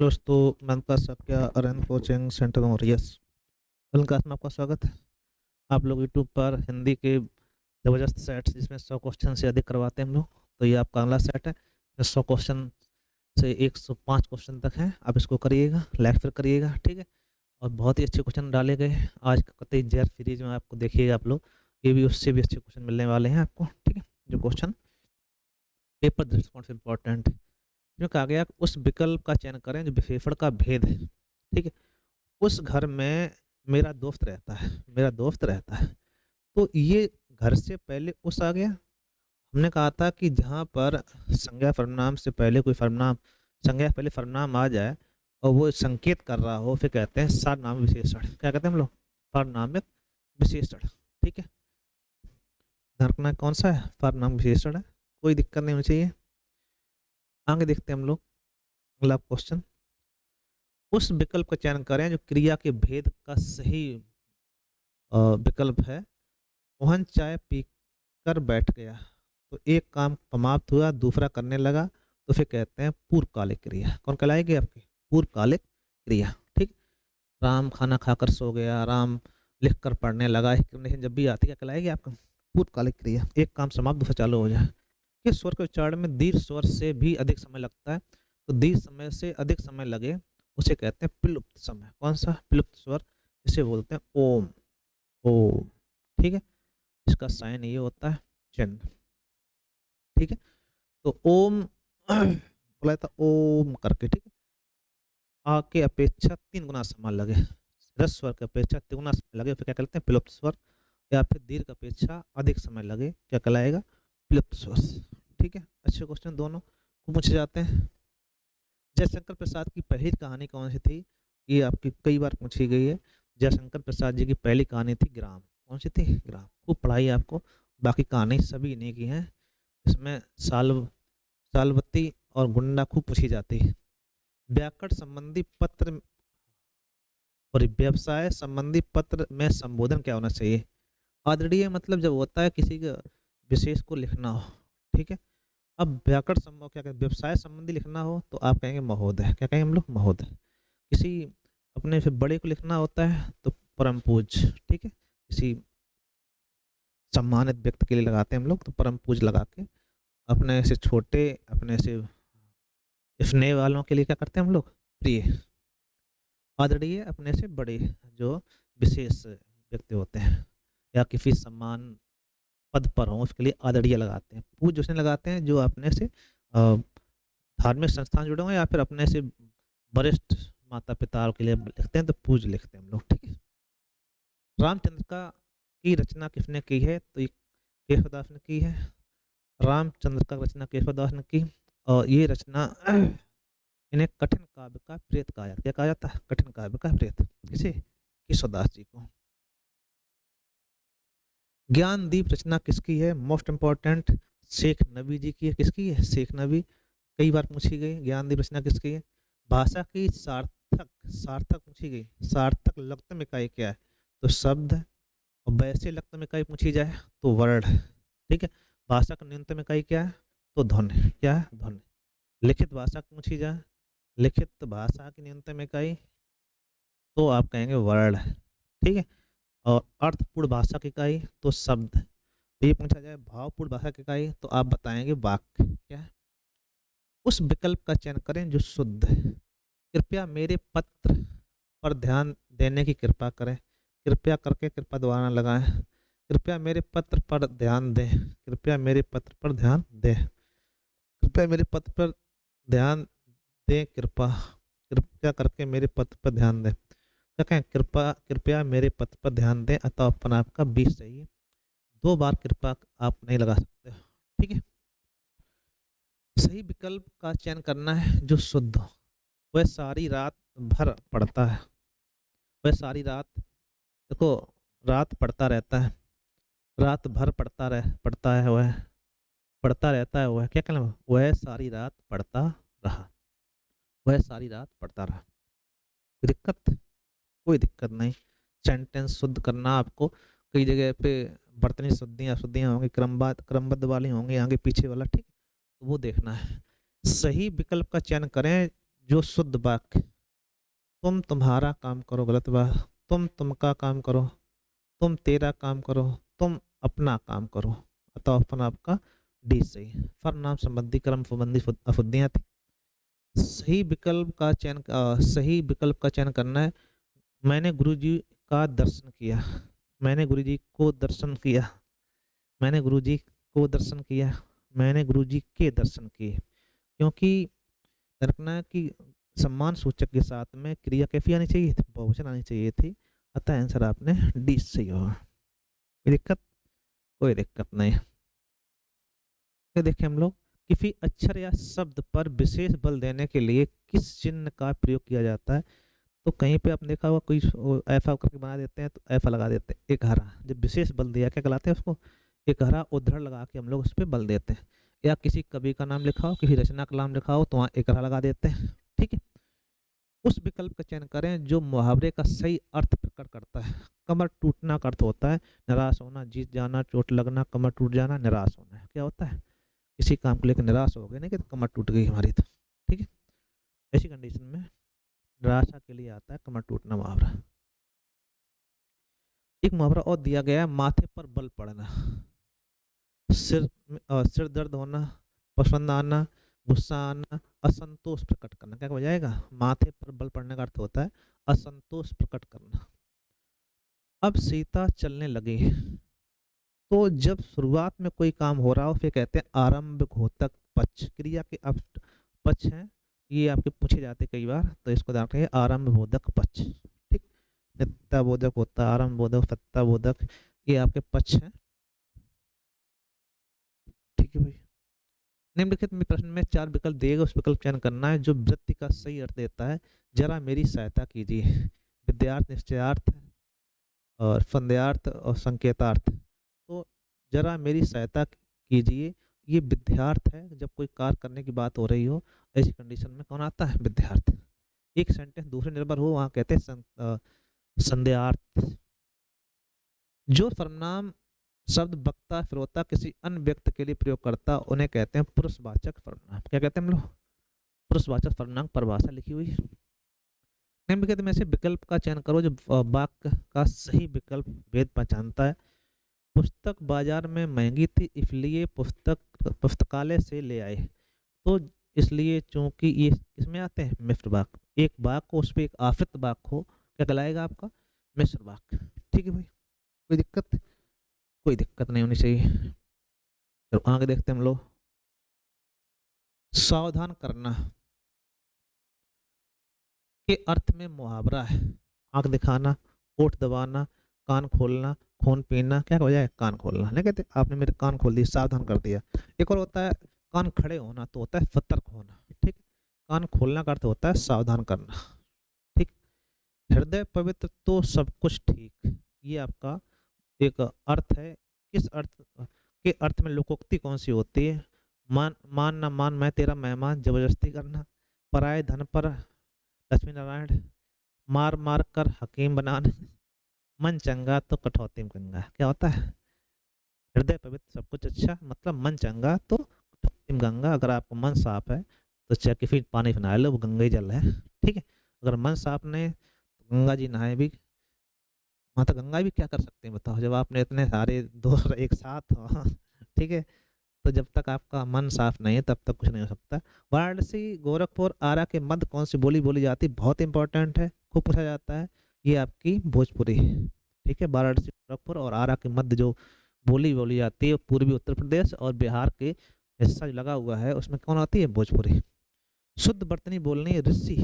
दोस्तों मैं आपका सक्या अरन कोचिंग सेंटर मॉरियस कल क्लास में आपका स्वागत है। आप लोग यूट्यूब पर हिंदी के ज़बरदस्त सेट्स जिसमें 100 क्वेश्चन से अधिक करवाते हैं हम लोग। तो ये आपका अगला सेट है। 100 क्वेश्चन से 105 क्वेश्चन तक है। आप इसको करिएगा, लाइक फिर करिएगा, ठीक है। और बहुत ही अच्छे क्वेश्चन डाले गए हैं आज कतई जेर सीरीज में। आपको देखिएगा आप लोग, ये भी उससे भी अच्छे क्वेश्चन मिलने वाले हैं आपको, ठीक है। जो क्वेश्चन पेपर दृष्टिकोण से इम्पोर्टेंट है, जो कहा गया उस विकल्प का चयन करें जो विशेषण का भेद है, ठीक है। उस घर में मेरा दोस्त रहता है, मेरा दोस्त रहता है। तो ये घर से पहले उस आ गया। हमने कहा था कि जहाँ पर संज्ञा सर्वनाम से पहले कोई सर्वनाम, संज्ञा से पहले सर्वनाम आ जाए और वो संकेत कर रहा हो, फिर कहते हैं सर्वनाम विशेषण। क्या कहते हैं हम लोग? सर्वनामिक विशेषण, ठीक है। ध्यान रखना कौन सा है, सर्वनाम विशेषण है। कोई दिक्कत नहीं होनी चाहिए। आगे देखते हैं हम लोग अगला क्वेश्चन। उस विकल्प का चयन करें जो क्रिया के भेद का सही विकल्प है। मोहन चाय पीकर बैठ गया, तो एक काम समाप्त हुआ, दूसरा करने लगा, तो फिर कहते हैं पूर्वकालिक क्रिया। कौन कहलाएगी आपकी? पूर्वकालिक क्रिया, ठीक। राम खाना खाकर सो गया, राम लिख कर पढ़ने लगा, जब भी आती क्या कहलाएगी आपका? पूर्वकालिक क्रिया। एक काम समाप्त, दूसरा चालू हो जाए। किस स्वर के उच्चारण में दीर्घ स्वर से भी अधिक समय लगता है? तो दीर्घ समय से अधिक समय लगे उसे कहते हैं प्लुप्त समय। कौन सा? प्लुप्त स्वर, इसे बोलते हैं ओम। ओम, ठीक है। इसका साइन ये होता है चिन्ह, ठीक है। तो ओम बोला था ओम करके, ठीक है। आ के अपेक्षा 3 गुना समय लगे, रस स्वर की अपेक्षा 3 गुना समय लगे, फिर क्या कहते हैं? प्लुप्त स्वर। या फिर दीर्घ अपेक्षा अधिक समय लगे, क्या कहलाएगा? प्लुप्त स्वर, ठीक है। अच्छे क्वेश्चन दोनों को पूछे जाते हैं। जयशंकर प्रसाद की पहली कहानी कौन सी थी? ये आपकी कई बार पूछी गई है। जयशंकर प्रसाद जी की पहली कहानी थी ग्राम। कौन सी थी? ग्राम। खूब पढ़ाई है आपको। बाकी कहानी सभी इन्हीं की हैं। इसमें सालवती और गुंडा खूब पूछी जाती है। व्याकरण संबंधी पत्र और व्यवसाय संबंधी पत्र में संबोधन क्या होना चाहिए? आदरणीय मतलब जब होता है किसी के विशेष को लिखना हो, ठीक है। अब व्याकरण संबंध क्या कहते हैं, व्यवसाय संबंधी लिखना हो तो आप कहेंगे महोदय। क्या कहेंगे हम लोग? महोदय। किसी अपने फिर बड़े को लिखना होता है तो परम पूज्य, ठीक है। किसी सम्मानित व्यक्ति के लिए लगाते हैं हम लोग तो परम पूज्य लगा के। अपने से छोटे, अपने से स्नेह वालों के लिए क्या करते हैं हम लोग? प्रिय। आदरणीय अपने से बड़े जो विशेष व्यक्ति होते हैं या किसी सम्मान पद पर हो उसके लिए आदरणीय लगाते हैं। पूज्य उसने लगाते हैं जो अपने से धार्मिक संस्थान जुड़े हों या फिर अपने से वरिष्ठ माता पिता के लिए लिखते हैं तो पूज्य लिखते हैं हम लोग, ठीक है। रामचंद्र का की रचना किसने की है? तो ये केशवदास ने की है। रामचंद्र का रचना केशवदास ने की। और ये रचना इन्हें कठिन काव्य का प्रेत कहा जाता है। क्या कहा जाता है? कठिन काव्य का प्रेत। किसे? केशवदास जी को। ज्ञानदीप रचना किसकी है? मोस्ट इंपॉर्टेंट, शेख नबी जी की है। किसकी है? शेख नबी। कई बार पूछी गई ज्ञानदीप रचना किसकी है। भाषा की सार्थक, सार्थक पूछी गई, सार्थक लघुत्तम इकाई क्या है? तो शब्द है। और वैसे लघुत्तम इकाई पूछी जाए तो वर्ण है, ठीक है। भाषा का न्यूनतम इकाई क्या है? तो ध्वनि। क्या है? ध्वनि। लिखित भाषा पूछी जाए, लिखित भाषा की न्यूनतम इकाई तो आप कहेंगे वर्ण है, ठीक है। और अर्थपूर्ण भाषा की इकाई तो शब्द। ये पूछा जाए भावपूर्ण भाषा की इकाई तो आप बताएंगे वाक्य। क्या है? उस विकल्प का चयन करें जो शुद्ध है। कृपया मेरे पत्र पर ध्यान देने की कृपा करें। कृपया करके कृपा दोबारा लगाएं। कृपया मेरे पत्र पर ध्यान दें। कृपया मेरे पत्र पर ध्यान दें। कृपया मेरे पत्र पर ध्यान दें। कृपा, कृपया करके मेरे पत्र पर ध्यान दें। क्या कहें? कृपा, कृपया मेरे पत्र पर ध्यान दें अतः अपन आपका 20 चाहिए। 2 बार कृपा आप नहीं लगा सकते, ठीक है। सही विकल्प का चयन करना है जो शुद्ध हो। वह सारी रात भर पढ़ता है। वह सारी रात, देखो, रात पढ़ता रहता है, रात भर पढ़ता है, वह पढ़ता रहता है। वह क्या कहना? वह सारी रात पढ़ता रहा। वह सारी रात पढ़ता रहा। कोई दिक्कत? कोई दिक्कत नहीं। सेंटेंस शुद्ध करना आपको कई जगह पे बर्तनी शुद्धियाँ अशुद्धियाँ होंगी, क्रमबद्ध वाली होंगी, आगे पीछे वाला, ठीक है। तो वो देखना है। सही विकल्प का चयन करें जो शुद्ध वाक्य, तुम तुम्हारा काम करो, गलत बात, तुम का काम करो, तुम तेरा काम करो, तुम अपना काम करो, अतः अपन आपका डी सही। फर्नाम संबंधी क्रम संबंधी अशुद्धियां थी। सही विकल्प का चयन करना है। मैंने गुरुजी का दर्शन किया, मैंने गुरुजी को दर्शन किया, मैंने गुरुजी को दर्शन किया, मैंने गुरुजी के दर्शन किए। क्योंकि रखना है कि सम्मान सूचक के साथ में क्रिया कैफी आनी चाहिए थी, बहुवचन आनी चाहिए थी, अतः आंसर आपने डी सही होगा। कोई दिक्कत? कोई दिक्कत नहीं। ये देखें हम लोग, किसी अक्षर या शब्द पर विशेष बल देने के लिए किस चिन्ह का प्रयोग किया जाता है? तो कहीं पे आपने देखा होगा कोई ऐसा करके बना देते हैं तो ऐसा लगा देते हैं, एक हरा। जब विशेष बल दिया क्या कहलाते हैं उसको? एक हरा उद्धरण लगा के हम लोग उस पर बल देते हैं। या किसी कवि का नाम लिखा हो, किसी रचना का नाम लिखा हो तो वहाँ एक हरा लगा देते हैं। ठीक है, उस विकल्प का चयन करें जो मुहावरे का सही अर्थ प्रकट करता है। कमर टूटना का अर्थ होता है निराश होना, जीत जाना, चोट लगना, कमर टूट जाना, निराश होना। क्या होता है? किसी काम को लेकर निराश हो गए, नहीं कि तो कमर टूट गई हमारी, तो ठीक है, ऐसी कंडीशन में निराशा के लिए आता है कमर टूटना मुहावरा। एक मुहावरा और दिया गया है, माथे पर बल पड़ना। सिर दर्द होना, पसंद आना, गुस्सा आना, असंतोष प्रकट करना। क्या हो जाएगा? माथे पर बल पड़ने का अर्थ होता है असंतोष प्रकट करना। अब सीता चलने लगी, तो जब शुरुआत में कोई काम हो रहा हो फिर कहते हैं आरंभ घोतक पक्ष। क्रिया के अब पक्ष हैं, ये आपके पूछे जाते कई बार, तो इसको ध्यान रखिए, आरंभ बोधक पक्ष। ठीक, नित्य बोधक होता है, आरंभ बोधक, सत्ता बोधक, ये आपके पक्ष हैं। ठीक है भाई, निम्नलिखित में प्रश्न में 4 विकल्प दिएगा, उस विकल्प चयन करना है जो वृत्ति का सही अर्थ देता है। जरा मेरी सहायता कीजिए, विद्यार्थ, निश्चयार्थ और संदेहार्थ और संकेतार्थ। तो जरा मेरी सहायता कीजिए, ये विद्यार्थ है। जब कोई कार्य करने की बात हो रही हो ऐसी कंडीशन में कौन आता है? विद्यार्थ। एक सेंटेंस दूसरे निर्भर हो वहां कहते हैं संदेहार्थ। जो सर्वनाम शब्द वक्ता श्रोता किसी अन्य व्यक्ति के लिए प्रयोग करता उन्हें कहते हैं पुरुषवाचक सर्वनाम। क्या कहते हैं हम लोग? पुरुषवाचक सर्वनाम। परिभाषा लिखी हुई। निम्नलिखित में से विकल्प का चयन करो जो वाक्य का सही विकल्प भेद पहचानता है। पुस्तक बाजार में महंगी थी इसलिए पुस्तकालय से ले आए। तो इसलिए चूंकि ये इसमें आते हैं मिश्र वाक्य, एक वाक्य हो उस पर एक आश्रित वाक्य हो, क्या कहलाएगा आपका? मिश्र वाक्य। ठीक है भाई, कोई दिक्कत? कोई दिक्कत नहीं होनी चाहिए। चलो आगे देखते हैं हम लोग। सावधान करना के अर्थ में मुहावरा है आंख दिखाना, ओठ दबाना, कान खोलना, खून पीना। क्या हो जाए? कान खोलना। नहीं कहते आपने मेरे कान खोल दिए, सावधान कर दिया। एक और होता है कान खड़े होना, तो होता है सतर्क होना। ठीक, कान खोलना का अर्थ होता है सावधान करना। ठीक, हृदय पवित्र तो सब कुछ ठीक, ये आपका एक अर्थ है। किस अर्थ के अर्थ में लोकोक्ति कौन सी होती है? मान मान ना मान, मैं तेरा मेहमान, जबरदस्ती करना, पराये धन पर लक्ष्मी नारायण, मार मार कर हकीम बनाना, मन चंगा तो कठौती में गंगा। क्या होता है? हृदय पवित्र सब कुछ अच्छा, मतलब मन चंगा तो कठौती में गंगा। अगर आपका मन साफ है तो चाहे कि फिर पानी नहा लो, वो गंगा ही जल है। ठीक है, अगर मन साफ नहीं तो गंगा जी नहाए भी, माता गंगा भी क्या कर सकते हैं बताओ, जब आपने इतने सारे दो एक साथ हो। ठीक है, तो जब तक आपका मन साफ नहीं है तब तक कुछ नहीं हो सकता। वाराणसी गोरखपुर आरा के मध्य कौन सी बोली बोली जाती? बहुत इंपॉर्टेंट है, खूब पूछा जाता है। ये आपकी भोजपुरी। ठीक है, वाराणसी गोरखपुर और आरा के मध्य जो बोली बोली जाती है पूर्वी उत्तर प्रदेश और बिहार के हिस्सा जो लगा हुआ है उसमें कौन आती है? भोजपुरी। शुद्ध बर्तनी बोलनी ऋषि,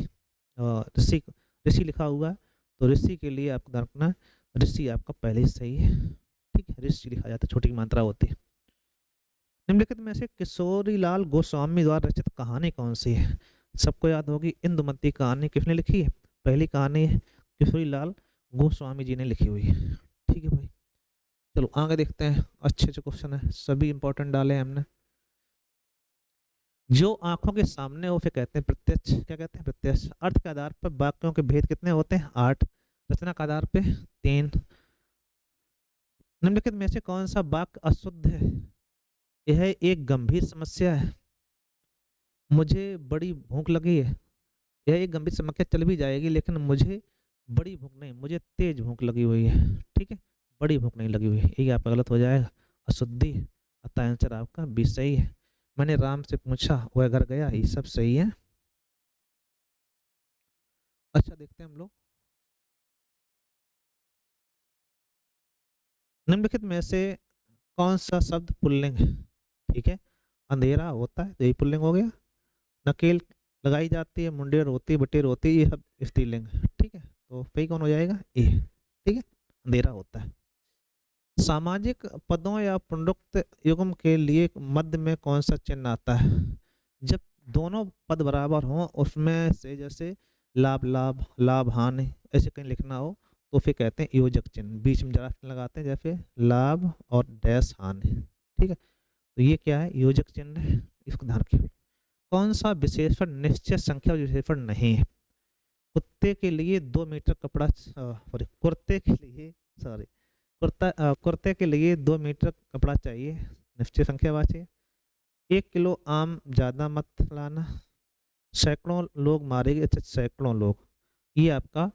ऋषि ऋषि लिखा हुआ है, तो ऋषि के लिए आपको रखना, ऋषि आपका पहले ही सही है। ठीक है, ऋषि लिखा जाता है, छोटी मात्रा होती है। निम्नलिखित में से किशोरीलाल गोस्वामी द्वारा रचित कहानी कौन सी है? सबको याद होगी, इंदुमती कहानी किसने लिखी है? पहली कहानी किशोरीलाल गोस्वामी जी ने लिखी हुई है। ठीक है भाई, चलो आगे देखते हैं। अच्छे अच्छे क्वेश्चन है, सभी इंपॉर्टेंट डाले हैं हमने। जो आंखों के सामने हो फिर कहते हैं प्रत्यक्ष। क्या कहते हैं? प्रत्यक्ष। अर्थ के आधार पर वाक्यों के भेद कितने होते हैं? 8। रचना के आधार पे 3। निम्नलिखित में से कौन सा वाक्य अशुद्ध है? यह एक गंभीर समस्या है, मुझे बड़ी भूख लगी है, यह एक गंभीर समस्या चल भी जाएगी, लेकिन मुझे बड़ी भूख नहीं, मुझे तेज भूख लगी हुई है। ठीक है, बड़ी भूख नहीं लगी हुई है, ये आपका गलत हो जाएगा। अशुद्धि, अतः आंसर आपका बी सही है। मैंने राम से पूछा वह घर गया, ये सब सही है। अच्छा, देखते हैं हम लोग, निम्नलिखित में से कौन सा शब्द पुल्लिंग है? ठीक है, अंधेरा होता है तो यही पुल्लिंग हो गया। नकेल लगाई जाती है, मुंडेर होती है, बटेर होती है, ये सब स्त्रीलिंग है। ठीक है, तो सही कौन हो जाएगा? ए। ठीक है, अंधेरा होता है। सामाजिक पदों या पुनरुक्त युग्म के लिए मध्य में कौन सा चिन्ह आता है? जब दोनों पद बराबर हों, उसमें से जैसे लाभ लाभ, लाभ हानि, ऐसे कहीं लिखना हो तो फिर कहते हैं योजक चिन्ह, बीच में जरा लगाते हैं, जैसे लाभ और डैश हानि। ठीक है, तो ये क्या है? योजक चिन्ह है, इसको ध्यान रखिए। कौन सा विशेषण निश्चित संख्या विशेषण नहीं है? कुत्ते के लिए 2 मीटर कपड़ा, सॉरी, कुर्ते के लिए, सॉरी, कुर्ते के लिए 2 मीटर कपड़ा चाहिए, निश्चित संख्यावाची। 1 किलो आम ज्यादा मत लाना, सैकड़ों लोग मारेंगे, अच्छा सैकड़ों लोग, ये आपका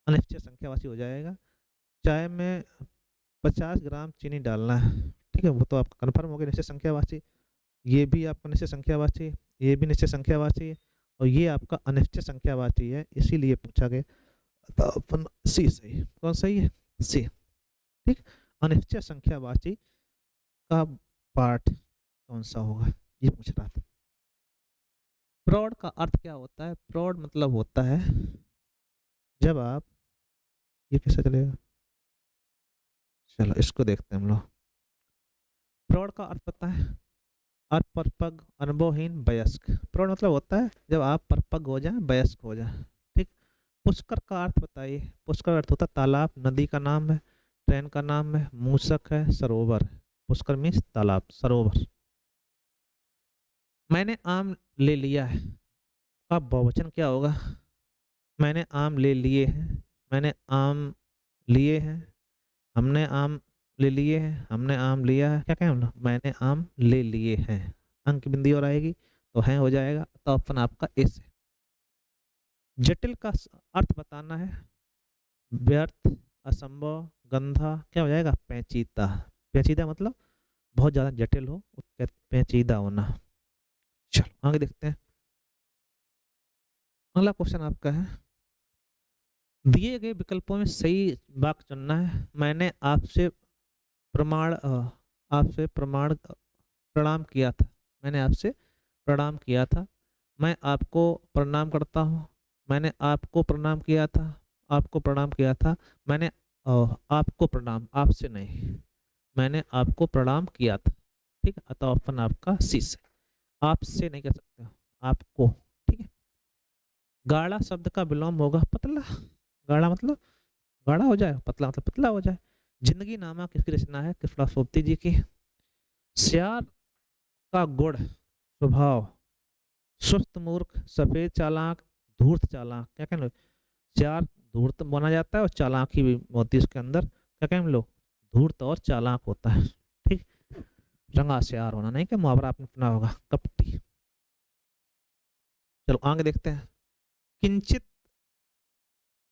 अनिश्चित संख्यावाची हो जाएगा। चाय में 50 ग्राम चीनी डालना है। ठीक है, वो तो आपका कन्फर्म हो गया निश्चित संख्यावाची। ये भी आपका निश्चित संख्यावाची है, ये भी निश्चित संख्यावाची है, और ये आपका अनिश्चित संख्यावाची है, इसीलिए पूछा गया। तो अपन सी सही, कौन सही है? सी। ठीक, अनिश्चित संख्यावाची का पार्ट कौन सा होगा, ये पूछ रहा था। प्रौढ़ का अर्थ क्या होता है? प्रौढ़ मतलब होता है जब आप, ये कैसे चलेगा, चलो इसको देखते हैं हम लोग। प्रौढ़ का अर्थ पता है? अपरिपक्व, अनुभवहीन, वयस्क। प्रौढ़ मतलब होता है जब आप परिपक्व हो जाए, वयस्क हो जाए। ठीक। पुष्कर का अर्थ बताइए। पुष्कर का अर्थ होता है तालाब, नदी का नाम है, ट्रेन का नाम है, मूसक है, सरोवर है। पुष्कर मीन्स तालाब, सरोवर। मैंने आम ले लिया है का बहुवचन क्या होगा? मैंने आम ले लिए हैं, मैंने आम लिए हैं, हमने आम ले लिए हैं, हमने आम लिया है, क्या कहें हम लोग? मैंने आम ले लिए हैं, अंक बिंदी और आएगी तो है हो जाएगा, तो ऑप्शन आपका एस है। जटिल का अर्थ बताना है। व्यर्थ, असंभव, गंधा, क्या हो जाएगा? पेचीदा। पेचीदा मतलब बहुत ज्यादा जटिल हो, पेचीदा होना। चलो आगे देखते हैं। अगला क्वेश्चन आपका है, दिए गए विकल्पों में सही वाक्य चुनना है। मैंने आपसे प्रणाम किया था, मैंने आपसे प्रणाम किया था। मैं आपको प्रणाम करता हूँ, मैंने आपको प्रणाम किया था, आपको प्रणाम किया था। मैंने आपको प्रणाम, आपसे नहीं, मैंने आपको प्रणाम किया था। ठीक है, अतः ऑप्शन आपका सी से, आपसे नहीं कह सकते हो, आपको। ठीक है। गाढ़ा शब्द का विलोम होगा पतला। गाढ़ा मतलब गाढ़ा हो जाए, पतला मतलब पतला हो जाए। जिंदगी नामा किसकी रचना है? कृष्णा सोबती जी की। श्यार का गुण स्वभाव, सुस्त मूर्ख, सफेद चालाक, धूर्त चालाक, क्या कहें लोग? श्यार धूर्त माना जाता है और चालाकी भी होती है इसके अंदर, क्या कहें हम लोग? धूर्त और चालाक होता है। ठीक, रंगा श्यार होना, नहीं क्या मुहावरा आपने सुना होगा, कपटी। चलो आगे देखते हैं। किंचित,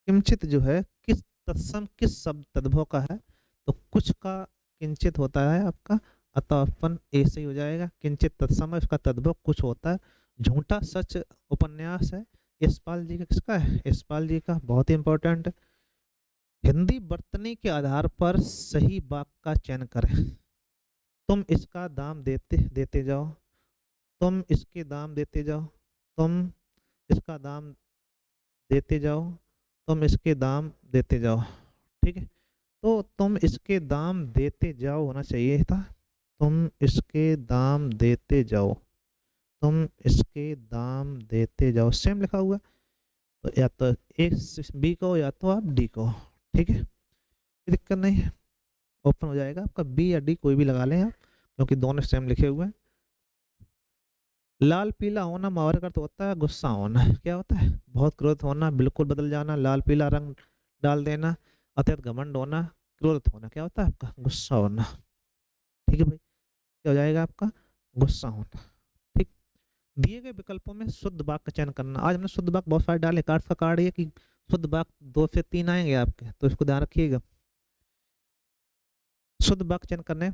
किंचित जो है किस तत्सम किस शब्द तद्भव का है? तो कुछ का किंचित होता है आपका, अतः अपन ए से ही हो जाएगा। किंचित तत्सम है, इसका तद्भव कुछ होता है। झूठा सच उपन्यास है, यशपाल जी का, किसका है? यशपाल जी का, बहुत ही इंपॉर्टेंट। हिंदी वर्तनी के आधार पर सही वाक्य का चयन करें। तुम इसका दाम देते देते जाओ, तुम इसके दाम देते जाओ, तुम इसका दाम देते जाओ, तुम इसके दाम देते जाओ। ठीक है, तो तुम इसके दाम देते जाओ होना चाहिए था। तुम इसके दाम देते जाओ, तुम इसके दाम देते जाओ, सेम लिखा हुआ है। तो या तो ए बी को या तो आप डी को। ठीक है, कोई दिक्कत नहीं है, ओपन हो जाएगा आपका। बी या डी कोई भी लगा लें आप, क्योंकि दोनों सेम लिखे हुए हैं। लाल पीला होना मुहावरे का अर्थ होता है गुस्सा होना। क्या होता है? बहुत क्रोध होना, बिल्कुल बदल जाना, लाल पीला रंग डाल देना, अत्यंत घमंड होना, क्रोधित होना, क्या होता है आपका? गुस्सा होना। ठीक है भाई, क्या हो जाएगा आपका? गुस्सा होना। ठीक। दिए गए विकल्पों में शुद्ध वाक्य का चयन करना। आज हमने शुद्ध वाक्य बहुत सारे डाले, कार्ड का कार्ड ये कि शुद्ध वाक्य 2 से 3 आएंगे आपके, तो इसको ध्यान रखिएगा। शुद्ध वाक्य चयन करने,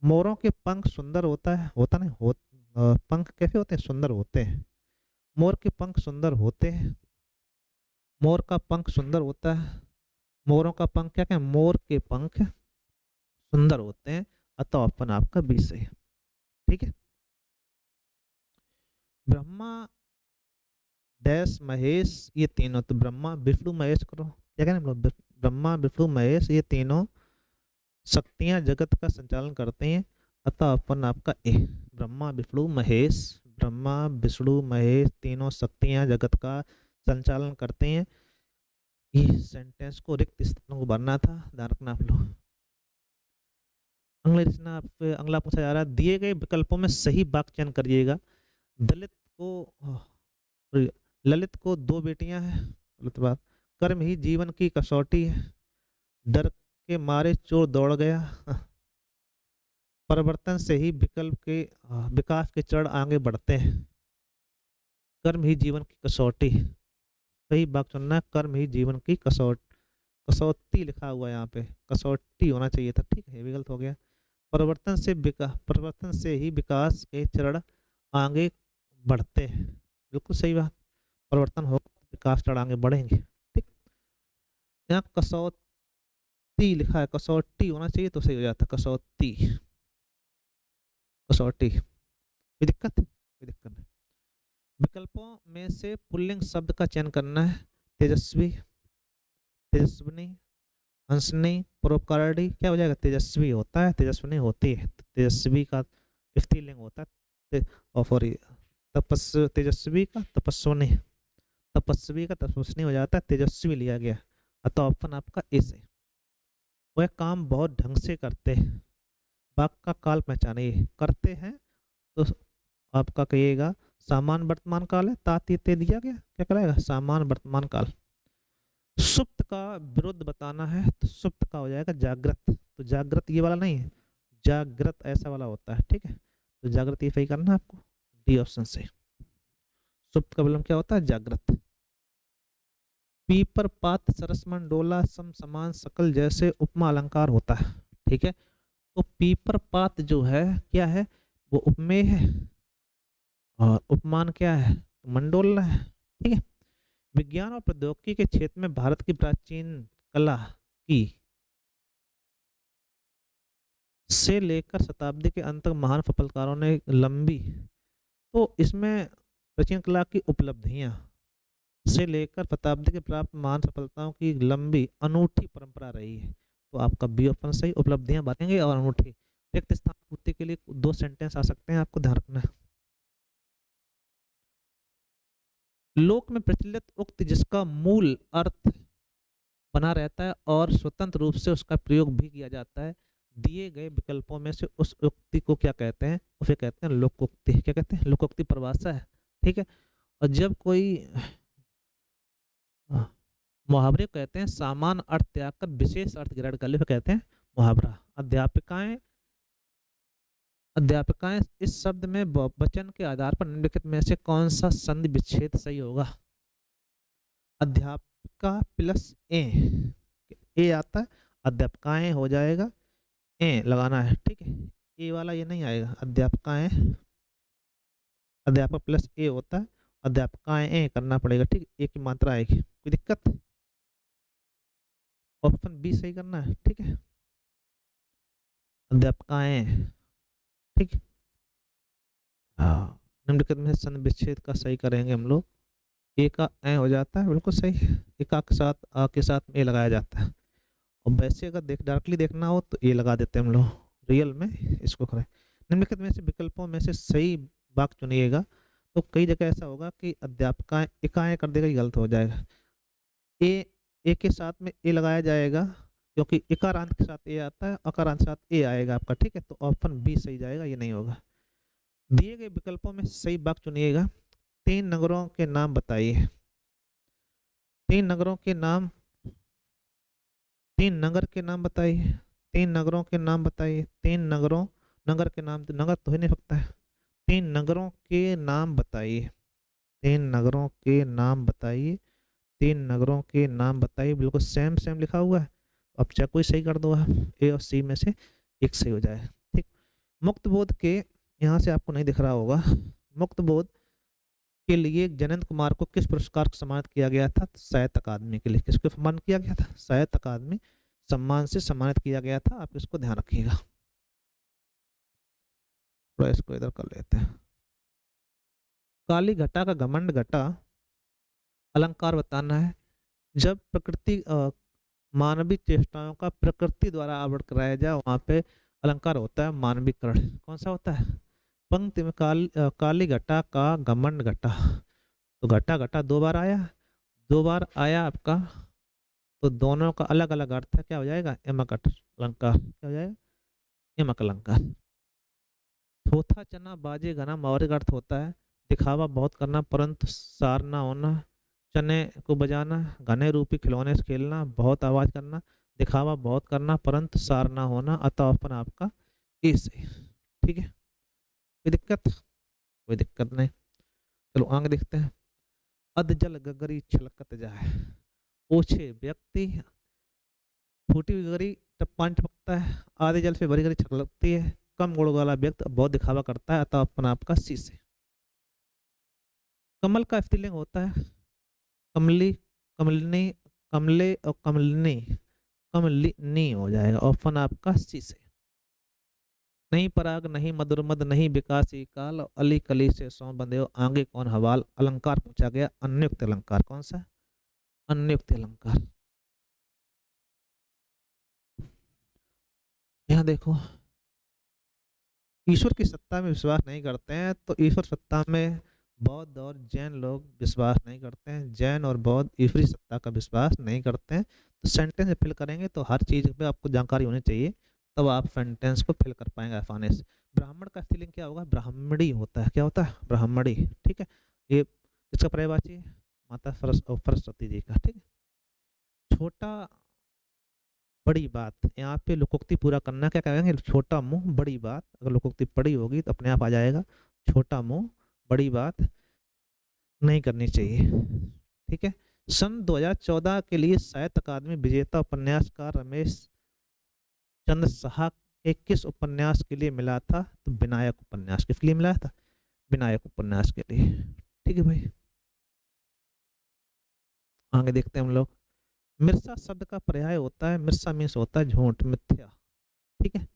मोरों के पंख सुंदर होता है, होता नहीं पंख कैसे होते हैं, सुंदर होते हैं। मोर के पंख सुंदर होते हैं, मोर का पंख सुंदर होता है। मोरों का पंख क्या क्या, मोर के पंख सुंदर होते हैं, अतः ऑप्शन आपका बी सही है। ठीक है। ब्रह्मा डैश महेश ये तीनों, तो ब्रह्मा विष्णु महेश करो, क्या कहना हम लोग, ब्रह्मा विष्णु महेश ये तीनों शक्तियां जगत का संचालन करते हैं, अतः ऑप्शन आपका ए। ब्रह्मा विष्णु महेश, ब्रह्मा विष्णु महेश तीनों शक्तियां जगत का संचालन करते हैं। इस सेंटेंस को रिक्त स्थानों को भरना था, ध्यान रखना आप लोग। अगला पूछा जा रहा है, दिए गए विकल्पों में सही वाक्य चयन करिएगा। दलित को ललित को 2 बेटियां हैं, गलत बात। कर्म ही जीवन की कसौटी है, डर के मारे चोर दौड़ गया। परिवर्तन से ही विकल्प के विकास के चरण आगे बढ़ते हैं। कर्म ही जीवन की कसौटी, सही वाक्य चुनना है, कर्म ही जीवन की कसौटी लिखा हुआ है यहाँ पे, कसौटी होना चाहिए था, ठीक है, ये भी गलत हो गया। परिवर्तन से ही विकास के चरण आगे बढ़ते हैं, बिल्कुल सही बात। परिवर्तन हो विकास चरण आगे बढ़ेंगे, ठीक। यहाँ कसौटी लिखा है, कसौटी होना चाहिए तो सही हो जाता, कसौटी कसौटी। कोई दिक्कत, कोई दिक्कत नहीं। विकल्पों में से पुल्लिंग शब्द का चयन करना है। तेजस्वी, तेजस्विनी, हंसनी, परोपकारी, क्या हो जाएगा, तेजस्वी होता है, तेजस्विनी होती है, तेजस्वी का स्त्रीलिंग होता है, और सॉरी तेजस्वी का तपस्विनी, तपस्वी का तपस्विनी हो जाता है, तेजस्वी लिया गया, अतः ऑप्शन आपका ए से। वह काम बहुत ढंग से करते हैं, वाक्य का काल पहचानिए, करते हैं तो आपका कहिएगा सामान्य वर्तमान काल है, तातीते दिया गया, क्या कराएगा, सामान्य वर्तमान काल। सुप्त का विरुद्ध बताना है, तो सुप्त का हो जाएगा जागृत, तो जागृत ये वाला नहीं है, जागृत ऐसा वाला होता है, ठीक है, तो जागृत ये सही करना है आपको, डी ऑप्शन से। सुप्त का विलोम क्या होता है, जागृत। पीपर पात सरस मंडोला सम समान सकल जैसे उपमा अलंकार होता है, ठीक है, तो पीपर पात जो है क्या है, वो उपमेय है, और उपमान क्या है, मंडोला है, ठीक है। विज्ञान और प्रौद्योगिकी के क्षेत्र में भारत की प्राचीन कला की से लेकर शताब्दी के अंत तक महान सफलकारों ने लंबी, तो इसमें प्राचीन कला की उपलब्धियां से लेकर शताब्दी के प्राप्त महान सफलताओं की लंबी अनूठी परंपरा रही है, तो आपका बी ऑप्शन सही, उपलब्धियां बातेंगे और अनूठी। रिक्त स्थान पूर्ति के लिए 2 सेंटेंस आ सकते हैं, आपको ध्यान रखना है। लोक में प्रचलित उक्त जिसका मूल अर्थ बना रहता है और स्वतंत्र रूप से उसका प्रयोग भी किया जाता है, दिए गए विकल्पों में से उस उक्ति को क्या कहते हैं, उसे कहते हैं लोकोक्ति, क्या कहते हैं, लोकोक्ति परिभाषा है, ठीक है। और जब कोई मुहावरे कहते हैं सामान्य अर्थ त्याग कर विशेष अर्थ ग्रहण कर ले, कहते हैं मुहावरा। अध्यापिकाएं अध्यापिकाएं इस शब्द में वचन के आधार पर निम्नलिखित में से कौन सा संधि विच्छेद सही होगा। अध्यापिका प्लस ए आता है, अध्यापकाएं हो जाएगा, ए लगाना है, ठीक है, ए वाला ये नहीं आएगा, अध्यापकाएं, अध्यापक प्लस ए होता है, अध्यापकाएं ए करना पड़ेगा, ठीक, ए की मात्रा आएगी, कोई दिक्कत। ऑप्शन बी सही करना है, ठीक है, अध्यापकाएं, ठीक। हाँ, निम्नलिखित में संधि विच्छेद का सही करेंगे हम लोग, ए का ए हो जाता है, बिल्कुल सही, एक के साथ आ के साथ ए लगाया जाता है, और वैसे अगर डायरेक्टली देखना हो तो ए लगा देते हैं हम लोग, रियल में इसको करें। निम्नलिखित में से विकल्पों में से सही वाक्य चुनिएगा, तो कई जगह ऐसा होगा कि अध्यापकाएं इकाएं कर देगा, ये गलत हो जाएगा, ए के साथ में ए लगाया जाएगा, क्योंकि इकारांत के साथ ए आता है, अकारांत के साथ ए आएगा आपका, ठीक है, तो ऑप्शन बी सही जाएगा, ये नहीं होगा। दिए गए विकल्पों में सही वाक्य चुनिएगा। 3 नगरों के नाम बताइए, 3 नगरों के नाम, 3 नगर के नाम बताइए, 3 नगरों के नाम बताइए, 3 नगरों, नगर के नाम, तो नगर तो हो नहीं सकता है, तीन नगरों के नाम बताइए। तीन नगरों के नाम बताइए। तीन नगरों के नाम बताइए। बिल्कुल सेम सेम लिखा हुआ है। अब चाहे कोई सही कर दो आप, ए और सी में से एक सही हो जाए। ठीक। मुक्त बोध के, यहाँ से आपको नहीं दिख रहा होगा, मुक्त बोध के लिए जयंत कुमार को किस पुरस्कार से सम्मानित किया गया था? तो साहित्य अकादमी के लिए किसको सम्मान किया गया था? साहित्य अकादमी सम्मान से सम्मानित किया गया था। आप इसको ध्यान रखिएगा। थोड़ा इसको इधर कर लेते हैं। काली घटा का घमंड घटा अलंकार बताना है। जब प्रकृति मानवीय चेष्टाओं का प्रकृति द्वारा आवरण कराया जाए, वहां पे अलंकार होता है मानवीकरण। कौन सा होता है? पंक्ति में काली घटा का घमंड घटा, तो घटा घटा दो बार आया, दो बार आया आपका, तो दोनों का अलग अलग अर्थ है। क्या हो जाएगा? यमक अलंकार। क्या हो जाएगा? यमक अलंकार। थोथा चना बाजे घना मौलिक अर्थ होता है दिखावा बहुत करना परंतु सार ना होना। चने को बजाना, घने रूपी खिलौने से खेलना, बहुत आवाज करना, दिखावा बहुत करना परंतु सार ना होना। अतः अपन आपका ए सही। ठीक है, कोई दिक्कत? कोई दिक्कत नहीं। चलो आगे देखते हैं। अध जल गगरी छलकत जाए, ओछे व्यक्ति फूटी हुई गगरी पानी टपकता है, आधे जल से भरी गगरी छलकती है, कम गुण वाला व्यक्ति बहुत दिखावा करता है। अतः अपन आपका सी से। कमल का स्त्रीलिंग होता है कमली, कमलनी, कमले और कमलनी, कमलिनी हो जाएगा। ऑप्शन आपका सी से। नहीं पराग नहीं मधुर मद नहीं विकासी काल, अली कली से सौ बंदे हो, आगे कौन हवाल। अलंकार पूछा गया अन्युक्त अलंकार। कौन सा? अन्युक्त अलंकार। यहाँ देखो, ईश्वर की सत्ता में विश्वास नहीं करते हैं, तो ईश्वर सत्ता में बौद्ध और जैन लोग विश्वास नहीं करते हैं। जैन और बौद्ध ईश्वरी सत्ता का विश्वास नहीं करते हैं। तो सेंटेंस फिल करेंगे तो हर चीज पे आपको जानकारी होनी चाहिए, तब आप सेंटेंस को फिल कर पाएंगे आसानी से। ब्राह्मण का स्त्रीलिंग क्या होगा? ब्राह्मणी होता है। क्या होता है? ब्राह्मणी। ठीक है, ये किसका पर्यायवाची है? माता सरस्वती जी का। ठीक है। छोटा बड़ी बात, यहाँ पे लोकोक्ति पूरा करना। क्या कहेंगे? छोटा मुंह बड़ी बात। अगर लोकोक्ति बड़ी होगी तो अपने आप आ जाएगा। छोटा मुंह बड़ी बात नहीं करनी चाहिए। ठीक है। सन 2014 के लिए साहित्य अकादमी विजेता उपन्यासकार रमेश चंद्र साहा के किस उपन्यास के लिए मिला था? तो विनायक उपन्यास। किसके लिए मिला था? विनायक उपन्यास के लिए। ठीक है भाई, आगे देखते हैं हम लोग। मिर्सा शब्द का पर्याय होता है, मिर्सा मीन्स होता है झूठ, मिथ्या। ठीक है।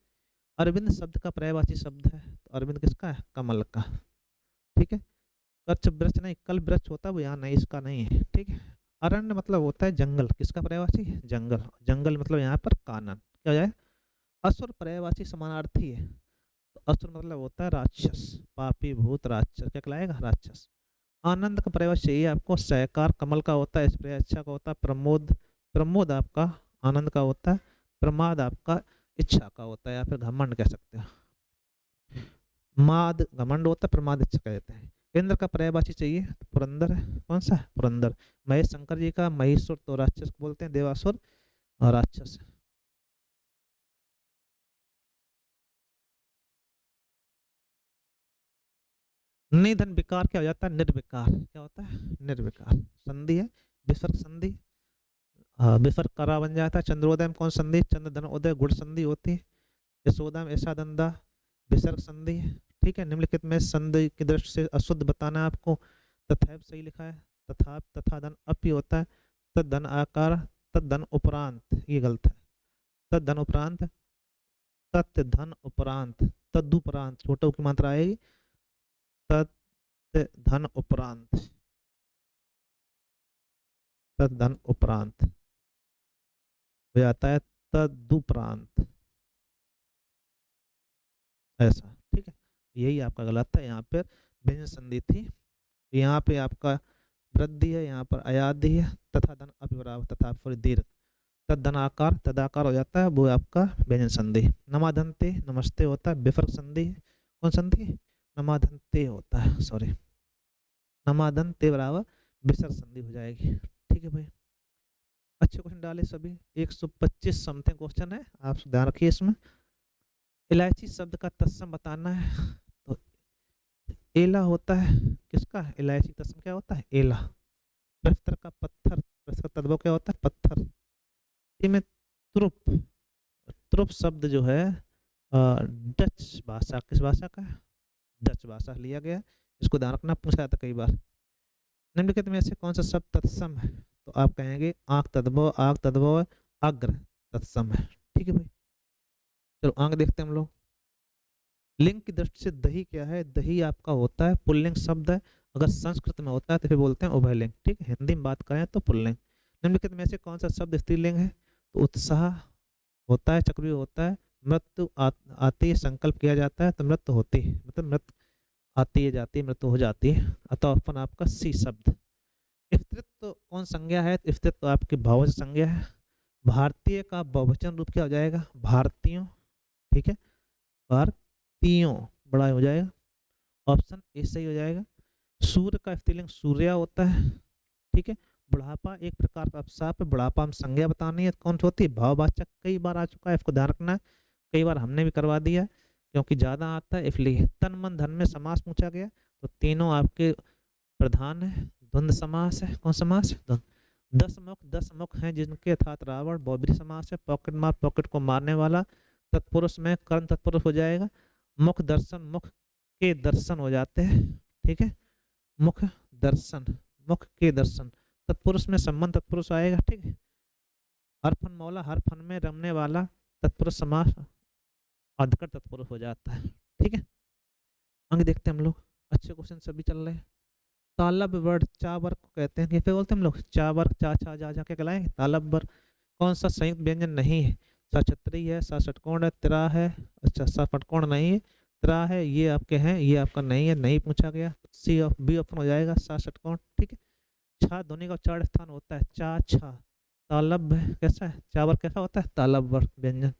अरविंद शब्द का पर्यायवाची शब्द है, तो अरविंद किसका है? कमल का। ठीक है। कच्छ वृक्ष नहीं, कल वृक्ष होता है, वो यहाँ नहीं, इसका नहीं है। ठीक है। अरण्य मतलब होता है जंगल, किसका पर्यायवाची? जंगल। जंगल मतलब यहाँ पर कानन। क्या हो जाए? असुर पर्यायवाची समानार्थी है, तो असुर मतलब होता है राक्षस, पापी भूत राक्षस। क्या कहलाएगा? राक्षस। आनंद का पर्यायवाची चाहिए आपको, सहकार कमल का होता है, स्प्रे अच्छा का होता है, प्रमोद, प्रमोद आपका आनंद का होता है, प्रमाद आपका इच्छा का होता है, या फिर घमंड कह सकते हैं। माद घमंड होता है, प्रमाद इच्छा कहते हैं। इंद्र का पर्यायवाची चाहिए, तो पुरंदर है। कौन सा? पुरंदर। महेश शंकर जी का महेश्वर तो राक्षस को बोलते हैं, देवासुर और राक्षस। निधन विकार क्या हो जाता है? निर्विकार। क्या होता है? निर्विकार। संधि है, विसर्ग संधि। विसर्ग करा बन जाता है। चंद्रोदय में कौन संधि? चंद्र धन उदय गुण संधि होती है। यशोदा में ऐसा दंदा विसर्ग संधि है। ठीक है। निम्नलिखित में संधि की दृष्टि से अशुद्ध बताना है आपको। तथैव सही लिखा है, तथा तथा धन अपी होता है, तद धन आकार, तद धन उपरांत, ये गलत है। तद धन उपरांत, तत् धन उपरांत, तदुपरांत छोटों की मात्रा आएगी, तत् धन उपरांत, तद धन उपरांत हो जाता है तदुपरांत, ऐसा। ठीक है। यही आपका गलत है, यहाँ पर व्यंजन संधि थी। यहाँ पे आपका वृद्धि है, यहाँ पर अयाधि है, तथा धन अभिबराव तथा फिर दीर्घ, तदनाकार तदाकार हो जाता है, वो आपका व्यंजन संधि। नमाधनते नमस्ते होता है, विसर्ग संधि। कौन संधि? नमाधनते होता है, सॉरी, नमाधनते बराबर विसर्ग संधि हो जाएगी। ठीक है भाई, अच्छे क्वेश्चन डाले सभी। 125 समथिंग क्वेश्चन है, आप ध्यान रखिए इसमें। इलायची शब्द का तत्सम बताना है, तो एला होता है किसका, इलायची तत्सम क्या होता है, एला। प्रस्तर का पत्थर, प्रस्तर तद्भव क्या होता है, पत्थर। इसी में त्रुप, त्रुप शब्द जो है डच भाषा, किस भाषा का है, डच भाषा लिया गया। इसको ध्यान रखना, पूछा जाता कई बार। निम्नलिखित में से कौन सा शब्द तत्सम है, तो आप कहेंगे आंख तद्भव, आग तद्भव, अग्र तत्सम है। ठीक है भाई, चलो आगे देखते हैं हम लोग। लिंग की दृष्टि से दही क्या है, दही आपका होता है पुल्लिंग शब्द है। अगर संस्कृत में होता है तो फिर बोलते हैं उभयलिंग। ठीक है, हिंदी में बात करें तो पुल्लिंग। निम्नलिखित में से कौन सा शब्द स्त्रीलिंग है, तो उत्साह होता है, चक्रव्यूह होता है, मृत्यु आती है, संकल्प किया जाता है तो मृत्यु होती है, मतलब मृत्यु आती है जाती है, मृत्यु हो जाती है, अतः अपन आपका सी शब्द। स्त्रीत्व कौन संज्ञा है, तो स्त्रीत्व आपकी भाववाचक संज्ञा है। भारतीय का बहुवचन रूप क्या हो जाएगा, भारतीयों। ठीक है, भारतीयों बड़ा हो जाएगा, ऑप्शन ए सही हो जाएगा। सूर्य का स्त्रीलिंग सूर्या होता है। ठीक है, बुढ़ापा एक प्रकार का अभिशाप है, बुढ़ापा हम संज्ञा बतानी है, कौन सी होती है, भाववाचक। कई बार आ चुका है, इसको ध्यान रखना है, कई बार हमने भी करवा दिया है, क्योंकि ज्यादा आता है इसलिए। तन मन धन में समास पूछा गया, तो तीनों आपके प्रधान है। द्वंद्व समास है, कौन समास है, द्वंद्व। दस मुख हैं जिनके अर्थात रावण, बहुब्रीहि समास है। पॉकेट मार, पॉकेट को मारने वाला। तत्पुरुष में कर्म तत्पुरुष हो जाएगा। मुख दर्शन, मुख के दर्शन हो जाते हैं। ठीक है, मुख दर्शन, मुख के दर्शन। तत्पुरुष में संबंध तत्पुरुष आएगा। ठीक है, हर फन मौला, हर फन में रमने वाला, तत्पुरुष समास अधिकर तत्पुरुष हो जाता है। ठीक है, आगे देखते हैं हम लोग, अच्छे क्वेश्चन सभी चल रहे हैं। तालब वर्ड चा वर्ग को कहते हैं, कैसे बोलते हैं हम लोग, चा वर्ग, चा छा जा जा क्या कहलाएंगे, तालब वर्ग। कौन सा संयुक्त व्यंजन नहीं है, सा छतरी है, सा षटकोण है, त्रा है, अच्छा सा षटकोण नहीं है, त्रा है, ये आपके हैं, ये आपका नहीं है, नहीं पूछा गया। सी ऑफ बी ऑप्शन हो जाएगा, सा षटकोण। ठीक है, छा ध्वनि का उच्चारण स्थान होता है, चा छा। तालब है कैसा है, चावर कैसा होता है, तालब वर्ग व्यंजन।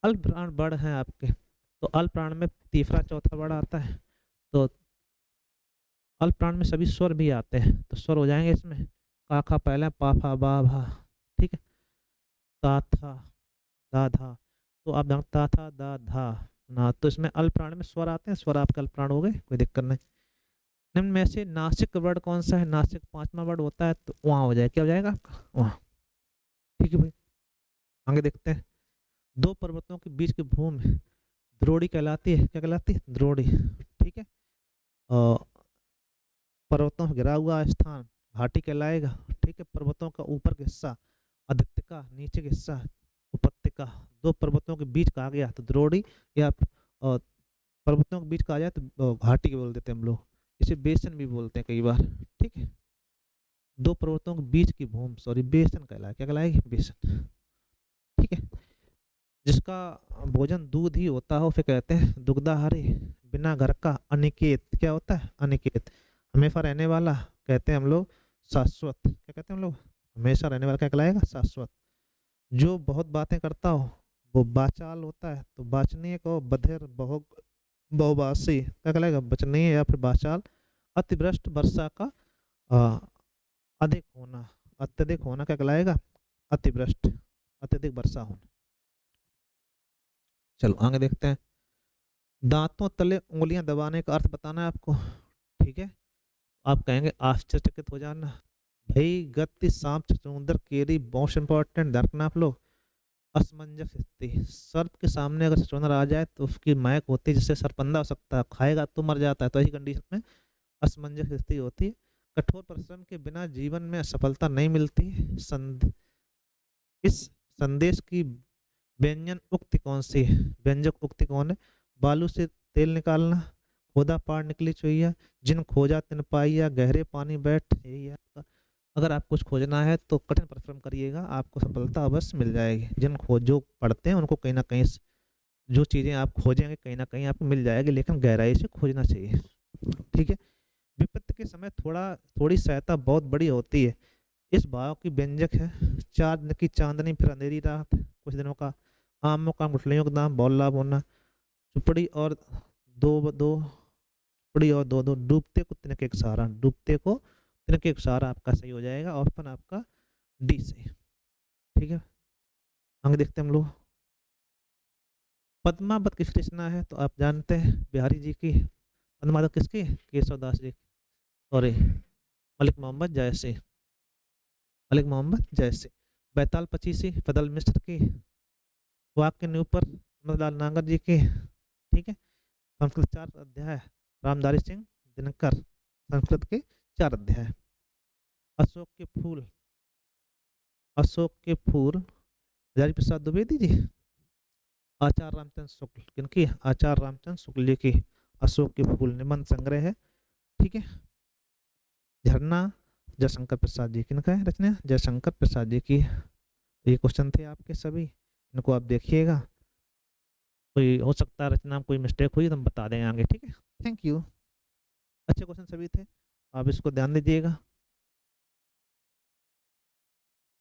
अल्प प्राण वर्ड हैं आपके, तो अल्प प्राण में तीसरा चौथा वर्ड आता है, तो अल्प प्राण में सभी स्वर भी आते हैं, तो स्वर हो जाएंगे इसमें, का खा पहले, पा फा बा भा। ठीक है, ता था दा धा, तो आप ता था दा धा ना, तो इसमें अल्प प्राण में स्वर आते हैं, स्वर आपके अल्प प्राण हो गए, कोई दिक्कत नहीं। निम्न में से नासिक वर्ड कौन सा है, नासिक पांचवा वर्ड होता है, तो वहाँ हो जाए, क्या हो जाएगा आपका, वहाँ। ठीक है भाई, आगे देखते हैं। दो पर्वतों के बीच की भूमि द्रोणी कहलाती है, क्या कहलाती है, द्रोणी। ठीक है, और पर्वतों से घिरा हुआ स्थान घाटी कहलाएगा। ठीक है, पर्वतों का ऊपर का हिस्सा अधिकतिका, नीचे का हिस्सा उपत्यका। दो पर्वतों के बीच कहा गया तो द्रोणी, या पर्वतों के बीच कहा जाए तो घाटी बोल देते हैं हम लोग, इसे बेसन भी बोलते हैं कई बार। ठीक है, दो पर्वतों के बीच की भूमि, सॉरी बेसन कहलाए, क्या कहलाएगी, बेसन। ठीक है, जिसका भोजन दूध ही होता हो फिर कहते हैं दुग्धाहारी। बिना घर का अनिकेत, क्या होता है, अनिकेत, हमेशा रहने वाला कहते हैं हम लोग शाश्वत, क्या कहते हैं हम लोग, हमेशा रहने वाला क्या कहलाएगा, शाश्वत। जो बहुत बातें करता हो वो बाचाल होता है, तो बाचनीय को बधिर, बहुभाषी क्या कहलाएगा, बचनीय या फिर बाचाल। अतिवृष्ट वर्षा का आ, अधिक होना, अत्यधिक होना क्या कहलाएगा, अतिवृष्ट, अत्यधिक वर्षा होना। चलो आगे देखते हैं। दांतों तले उंगलियां दबाने का अर्थ बताना है आपको। ठीक है, आप कहेंगे आश्चर्यचकित हो जाना, भाई गति सांप चुचुंदर केरी मोस्ट इंपॉर्टेंट, ध्यान रखना आप लोग। असमंजस स्थिति, सर्प के सामने अगर चुचुंदर आ जाए तो उसकी महक होती है जिससे सरपंदा हो सकता है, खाएगा तो मर जाता है, तो ऐसी कंडीशन में असमंजस स्थिति होती है। कठोर परिश्रम के बिना जीवन में सफलता नहीं मिलती। इस संदेश की व्यंजन उक्ति कौन सी है, व्यंजक उक्ति कौन है, बालू से तेल निकालना, खोदा पार निकली चुहिया, जिन खोजा तिन पाइया, गहरे पानी बैठ, यही है आपका। अगर आप कुछ खोजना है तो कठिन परिश्रम करिएगा, आपको सफलता अवश्य मिल जाएगी। जिन खोज जो पढ़ते हैं उनको कहीं ना कहीं जो चीजें आप खोजेंगे कहीं ना कहीं आपको मिल जाएगी, लेकिन गहराई से खोजना चाहिए। ठीक है, विपत्ति के समय थोड़ी सहायता बहुत बड़ी होती है। इस भाव की व्यंजक है, चार दिन की चांदनी फिर अंधेरी रात, कुछ दिनों का आमों का गुठलियों का दाम, बहुत लाभ होना, चुपड़ी और दो दो, चुपड़ी और दो दो, डूबते को तिनके एक सहारा, डूबते को तिनके एक सहारा आपका सही हो जाएगा, ऑप्शन आपका डी सही। ठीक है, आगे देखते हैं हम लोग। पद्मावत किस रचना है, तो आप जानते हैं बिहारी जी की, वंदे मातरम किसकी? केशवदास जी, सॉरी, मलिक मोहम्मद जयसी, मलिक मोहम्मद जयसी। बैताल पचीसी फदल मिस्र की। वाक्य न्यूपर अमरलाल नागर जी की। ठीक है। संस्कृत 4 अध्याय रामधारी सिंह दिनकर, संस्कृत के 4 अध्याय। अशोक के फूल, अशोक के फूल हजारी प्रसाद द्विवेदी जी। आचार्य रामचंद्र शुक्ल, किनकी? आचार्य रामचंद्र शुक्ल जी की अशोक के फूल निबंध संग्रह है। ठीक है। झरना जयशंकर प्रसाद जी, किनका है रचना? जयशंकर प्रसाद जी की। तो ये क्वेश्चन थे आपके सभी, इनको आप देखिएगा, कोई हो सकता है रचना में कोई मिस्टेक हुई तो हम बता देंगे आगे। ठीक है। Thank you. अच्छे क्वेश्चन सभी थे, आप इसको ध्यान दीजिएगा।